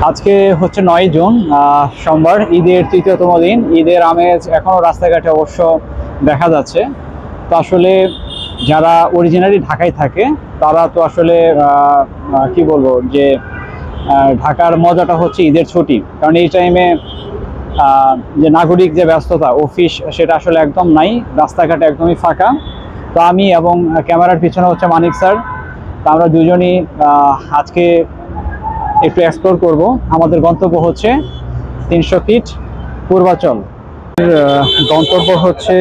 আজকে হচ্ছে 9 জুন, সোমবার, ঈদের তৃতীয়তম দিন। ঈদের আমেজ এখনো রাস্তাঘাটে অবশ্য দেখা যাচ্ছে। তো আসলে যারা অরিজিনালি ঢাকায় থাকে তারা তো আসলে কি বলবো যে ঢাকার মজাটা হচ্ছে ঈদের ছুটি, কারণ এই টাইমে যে নাগরিক যে ব্যস্ততা অফিস সেটা আসলে একদম নাই, রাস্তাঘাট একদমই ফাঁকা। তো আমি এবং ক্যামেরার পিছনে হচ্ছে মানিক স্যার, তো আমরা দুজনই আজকে একটু এক্সপ্লোর করব। আমাদের গন্তব্য হচ্ছে 300 ফিট পূর্বাচল। গন্তব্য হচ্ছে,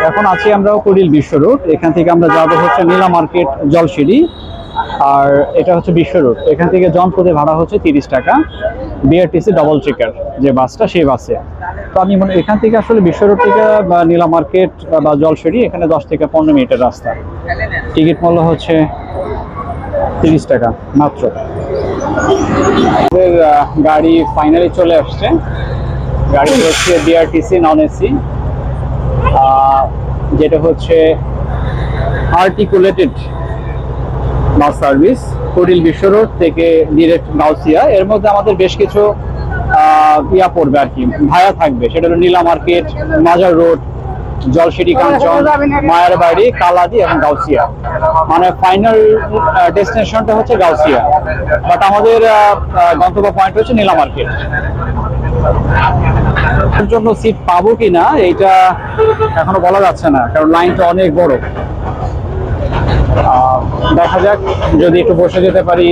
এখন আছি আমরা কুড়িল বিশ্ব রোড, এখান থেকে আমরা যাব হচ্ছে নীলা মার্কেট জলসিঁড়ি, আর এটা হচ্ছে বিশ্ব রোড। এখান থেকে জনপ্রতি ভাড়া হচ্ছে 30 টাকা, বিআরটিসি ডাবল ট্রেকার যে বাসটা, সেই বাসে। তো আমি এখান থেকে আসলে বিশ্ব রোড থেকে নীলা মার্কেট বা জলসিঁড়ি এখানে 10 থেকে 15 মিনিটের রাস্তা। টিকিট মূল্য হচ্ছে 30 টাকা মাত্র। আমাদের গাড়ি ফাইনালি চলে আসছে। গাড়ি হচ্ছে বিআরটিসি নন এসি, যেটা হচ্ছে আর্টিকুলেটেড বাস সার্ভিস। কুড়িল বিশ্ব রোড থেকে ডিরেক্ট গাউসিয়া। এর মধ্যে আমাদের বেশ কিছু ইয়া পড়বে আর কি, ভায়া থাকবে। সেটা হলো নীলা মার্কেট, মাজার রোড, জলসিঁড়ি, কাঞ্চন, মায়ের বাড়ি, কালাদি এবং গাউসিয়া। মানে ফাইনাল ডেস্টিনেশনটা হচ্ছে গাউসিয়া, বাট আমাদের গন্তব্য পয়েন্ট হচ্ছে নীলা মার্কেট। এর জন্য সিট পাবো কিনা এইটা এখনো বলা যাচ্ছে না, কারণ লাইনটা অনেক বড়। দেখা যাক, যদি একটু বসে যেতে পারি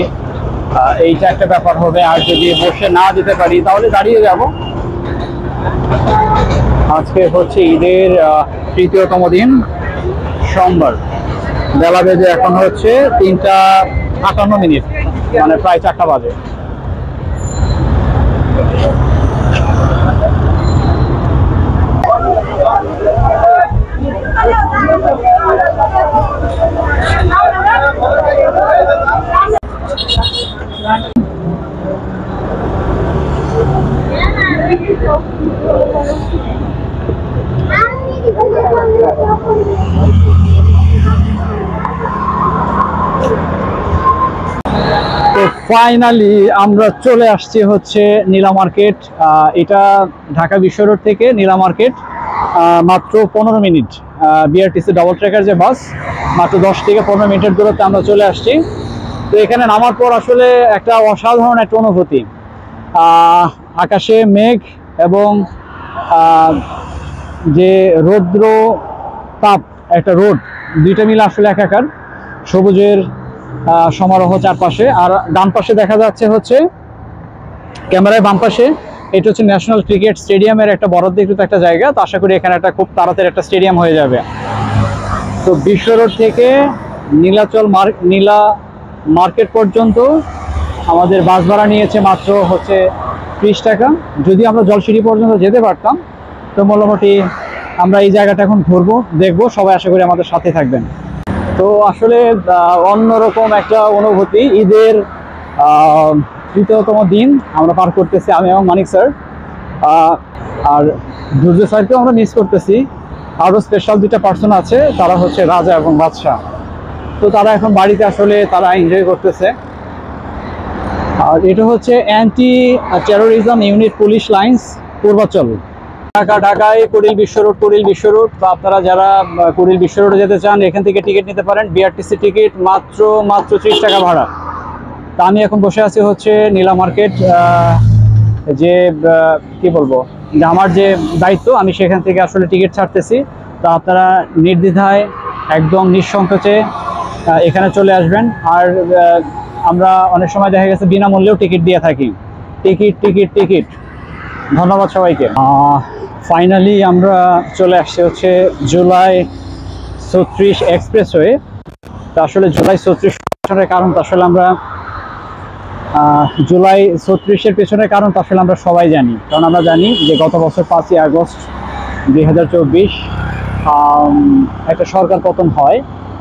এইটা একটা ব্যাপার হবে, আর যদি বসে না যেতে পারি তাহলে দাঁড়িয়ে যাব। আজকে হচ্ছে ঈদের তৃতীয়তম দিন, সোমবার। বেলা বেজে এখন হচ্ছে 3:58, মানে প্রায় 4টা বাজে। তো ফাইনালি আমরা চলে আসছি হচ্ছে নীলা মার্কেট। এটা ঢাকা বিশ্ব রোড থেকে নীলা মার্কেট মাত্র 15 মিনিট। বিআরটিসি ডাবল ট্রেকার যে বাস, মাত্র 10 থেকে 15 মিনিটের দূরত্বে আমরা চলে আসছি। তো এখানে নামার পর আসলে একটা অসাধারণ একটা অনুভূতি। আকাশে মেঘ এবং যে রৌদ্র তাপ, একটা রোদ, দুইটা মিলে আসলে একাকার। সবুজের সমারোহ চারপাশে, আর ডান পাশে দেখা যাচ্ছে হচ্ছে ক্যামেরায় বাম পাশে, এটা হচ্ছে ন্যাশনাল ক্রিকেট স্টেডিয়ামের একটা বরাদ্দকৃত একটা জায়গা। তো আশা করি এখানে একটা খুব তাড়াতাড়ি একটা স্টেডিয়াম হয়ে যাবে। তো বিশ্ব রোড থেকে নীলা মার্কেট পর্যন্ত আমাদের বাস ভাড়া নিয়েছে মাত্র হচ্ছে 30 টাকা। যদি আমরা জলসিঁড়ি পর্যন্ত যেতে পারতাম তো মোটামুটি আমরা এই জায়গাটা এখন ঘুরবো, দেখবো। সবাই আশা করি আমাদের সাথে থাকবেন। তো আসলে অন্যরকম একটা অনুভূতি। ঈদের তৃতীয়তম দিন আমরা পার করতেছি, আমি এবং মানিক স্যার। আর দুর্য স্যারকেও আমরা মিস করতেছি। আরও স্পেশাল দুইটা পার্সন আছে, তারা হচ্ছে রাজা এবং বাদশাহ। তো তারা এখন বাড়িতে আসলে তারা এনজয় করতেছে। আর এটা হচ্ছে anti terrorism unit police lines, Purbachal, ঢাকায় কুড়িল বিশ্ব রোড। তো আপনারা যারা কুড়িল বিশ্ব রোডে যেতে চান এখান থেকে টিকিট নিতে পারেন। বিআরটিসি টিকিট মাত্র 30 টাকা ভাড়া। তা আমি এখন বসে আছি হচ্ছে নীলা মার্কেট, যে কি বলবো, যে আমার যে দায়িত্ব, আমি সেখান থেকে আসলে টিকিট ছাড়তেছি। তা আপনারা নির্দ্বিধায় একদম নিঃসংকোচে এখানে চলে আসবেন। আর আমরা অনেক সময় দেখা গেছে বিনামূল্যেও টিকিট দিয়ে থাকি। টিকিট। ধন্যবাদ সবাইকে। ফাইনালি আমরা চলে আসছি হচ্ছে জুলাই 34 এক্সপ্রেসওয়ে। তা আসলে জুলাই 34 পেছনের কারণ তো আসলে আমরা জুলাই 34-এর পেছনের কারণ তো আসলে আমরা সবাই জানি। কারণ আমরা জানি যে গত বছর 5ই আগস্ট 2024 একটা সরকার পতন হয়,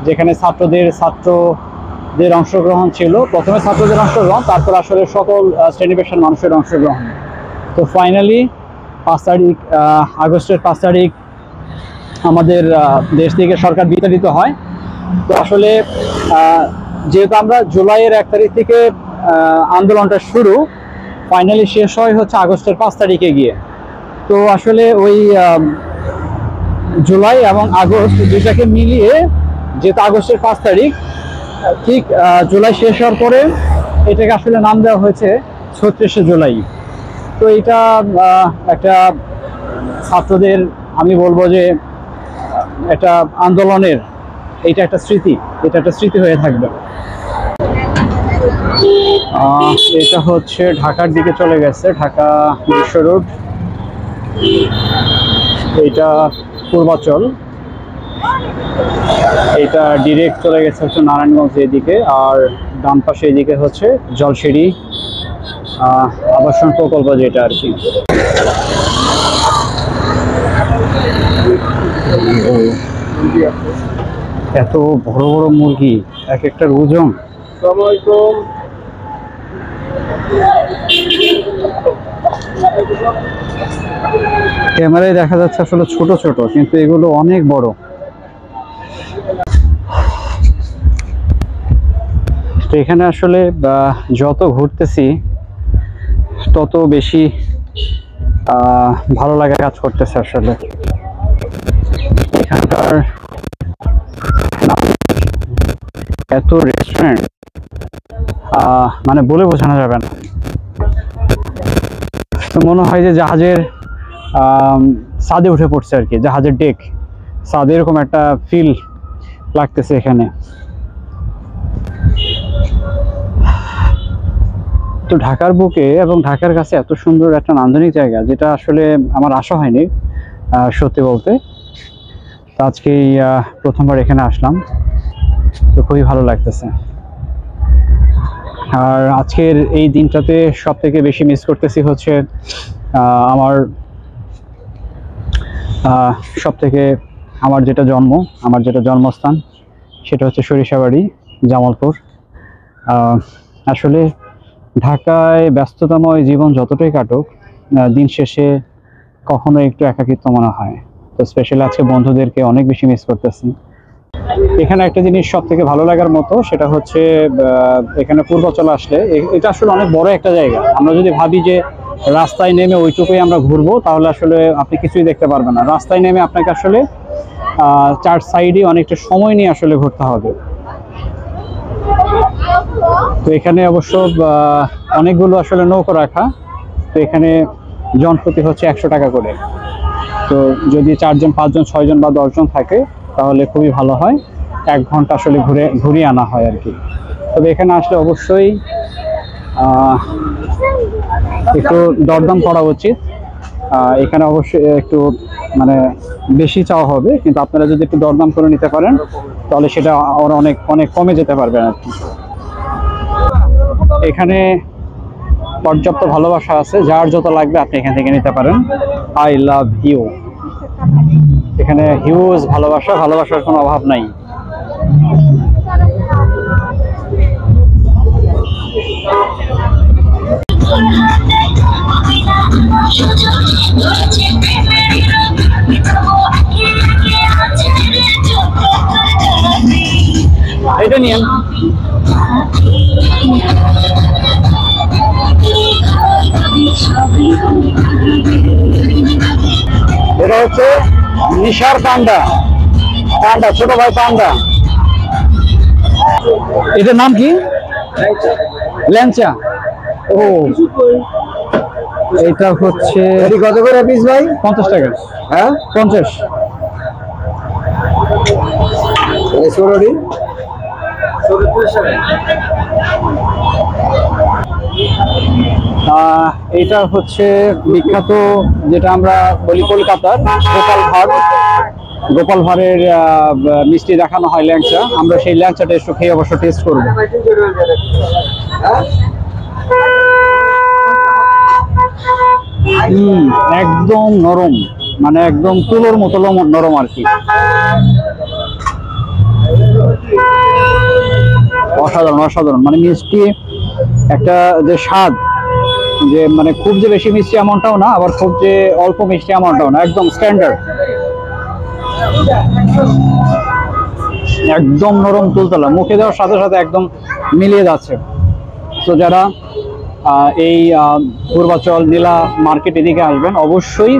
যেখানে ছাত্রদের অংশগ্রহণ ছিল। প্রথমে ছাত্রদের অংশগ্রহণ, তারপর আসলে সকল শ্রেণী পেশার মানুষের অংশগ্রহণ। তো ফাইনালি আগস্টের 5 তারিখ আমাদের দেশ থেকে সরকার বিতাড়িত হয়। তো আসলে যেহেতু আমরা জুলাইয়ের 1 তারিখ থেকে আন্দোলনটা শুরু, ফাইনালি শেষ হয় হচ্ছে আগস্টের 5 তারিখে গিয়ে। তো আসলে ওই জুলাই এবং আগস্ট দুইটাকে মিলিয়ে, যেহেতু আগস্টের 5 তারিখ, ঠিক জুলাই শেষ হওয়ার পরে এটাকে আসলে নাম দেওয়া হয়েছে 36শে জুলাই। তো এটা একটা ছাত্রদের, আমি বলবো যে একটা আন্দোলনের, এটা একটা স্মৃতি, এটা একটা স্মৃতি হয়ে থাকবে। এটা হচ্ছে ঢাকার দিকে চলে গেছে, ঢাকা বিশ্ব রোড। এটা পূর্বাচল, এটা ডিরেক্ট চলে গেছে হচ্ছে নারায়ণগঞ্জ এদিকে, আর ডান পাশে এদিকে হচ্ছে জলসিঁড়ি আবাসন প্রকল্প, যেটা আর কি। এত বড় বড় মুরগি, এক একটার ওজন। ক্যামেরায় দেখা যাচ্ছে আসলে ছোট ছোট, কিন্তু এগুলো অনেক বড়। তো এখানে আসলে যত ঘুরতেছি তত বেশি ভালো লাগা কাজ করতেছে আসলে। এখানকার এত রেস্টুরেন্ট, মানে বলে বোঝানো যাবে না। তো মনে হয় যে জাহাজের ছাদে উঠে পড়ছে আর কি, জাহাজের ডেক ছাদে, এরকম একটা ফিল লাগতেছে এখানে। তো ঢাকার বুকে এবং ঢাকার কাছে এত সুন্দর একটা নান্দনিক জায়গা, যেটা আসলে আমার আশা হয়নি সত্যি বলতে। তো আজকেই প্রথমবার এখানে আসলাম, তো খুবই ভালো লাগতেছে। আর আজকের এই দিনটাতে সব থেকে বেশি মিস করতেছি হচ্ছে আমার আমার যেটা জন্মস্থান, সেটা হচ্ছে সরিষাবাড়ি, জামালপুর। আসলে ঢাকায় ব্যস্ততাময় জীবন যতটাই কাটুক, দিন শেষে কখনো একটু একাকিত্ব মনে হয়। তো স্পেশালি আজকে বন্ধুদেরকে অনেক বেশি মিস করতেছি। এখানে একটা জিনিস সব থেকে ভালো লাগার মতো, সেটা হচ্ছে এখানে পূর্বাচল আসলে, এটা আসলে অনেক বড় একটা জায়গা। আমরা যদি ভাবি যে রাস্তায় নেমে ওইটুকুই আমরা ঘুরবো, তাহলে আসলে আপনি কিছুই দেখতে পারবেন না। রাস্তায় নেমে আপনাকে আসলে চার সাইডে অনেকটা সময় নিয়ে আসলে ঘুরতে হবে। তো এখানে অবশ্য অনেকগুলো আসলে নৌকো রাখা। তো এখানে জনপ্রতি হচ্ছে 100 টাকা করে। তো যদি 4 জন 5 জন 6 জন বা 10 জন থাকে, তাহলে খুবই ভালো হয়। 1 ঘন্টা আসলে ঘুরিয়ে আনা হয় আর কি। তবে এখানে আসলে অবশ্যই একটু দরদাম করা উচিত। এখানে অবশ্যই একটু মানে বেশি চাওয়া হবে, কিন্তু আপনারা যদি একটু দরদাম করে নিতে পারেন, তাহলে সেটা ওরা অনেক অনেক কমে যেতে পারবেন আর কি। এখানে পর্যাপ্ত ভালোবাসা আছে, যার যত লাগবে আপনি এখান থেকে নিতে পারেন। I love you. এখানে হিউজ ভালোবাসার কোনো অভাব নাই। এটা নিয়ে এটা হচ্ছে নিশার পান্ডা, ছোট ভাই পান্ডা। এটার নাম কি? ল্যাংচা। ও, এটা হচ্ছে কত করে পিস ভাই? 50 টাকা। হ্যাঁ 50। এটা হচ্ছে বিখ্যাত, যেটা আমরা বলি কলকাতার গোপাল ভাঁড়ের মিষ্টি দেখানো হয় ল্যাংচা। আমরা সেই ল্যাংচাটা একটু খেয়ে অবশ্য টেস্ট করবো। একদম নরম, মানে একদম তুলোর মতো নরম আর কি। অসাধারণ, মানে মিষ্টি একটা যে স্বাদ, যে মানে খুব যে বেশি মিষ্টি এমনটাও না, আবার খুব যে অল্প মিষ্টি এমনটাও না, একদম স্ট্যান্ডার্ড, একদম নরম তুলতলা, মুখে দেওয়ার সাথে সাথে একদম মিলিয়ে যাচ্ছে। তো যারা এই পূর্বাচল নীলা মার্কেট এদিকে আসবেন, অবশ্যই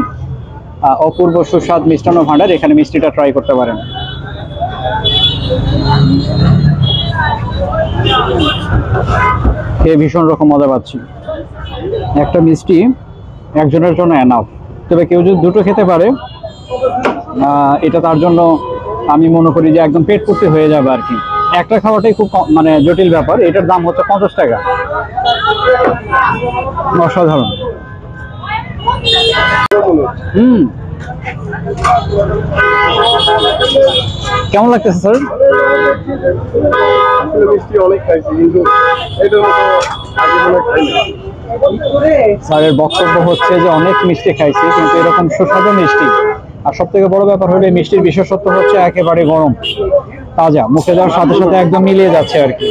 অপূর্ব সুস্বাদ মিষ্টান্ন ভাণ্ডার, এখানে মিষ্টিটা ট্রাই করতে পারেন। খেয়ে ভীষণ রকম মজা পাচ্ছি। একটা মিষ্টি একজনের জন্য এনাফ, তবে কেউ যদি দুটো খেতে পারে এটা তার জন্য আমি মনে করি যে একদম পেট পূর্তি হয়ে যাবে আর কি। একটা খাওয়াটাই খুব মানে জটিল ব্যাপার। এটার দাম হচ্ছে 50 টাকা। অসাধারণ। কেমন লাগতেছে স্যার? স্যারের বক্তব্য হচ্ছে যে অনেক মিষ্টি খাইছি, কিন্তু এরকম সুস্বাদু মিষ্টি, আর সব থেকে বড় ব্যাপার হলো মিষ্টির বিশেষত্ব হচ্ছে একেবারে গরম তাজা, মুখে দেওয়ার সাথে সাথে একদম মিলিয়ে যাচ্ছে আর কি।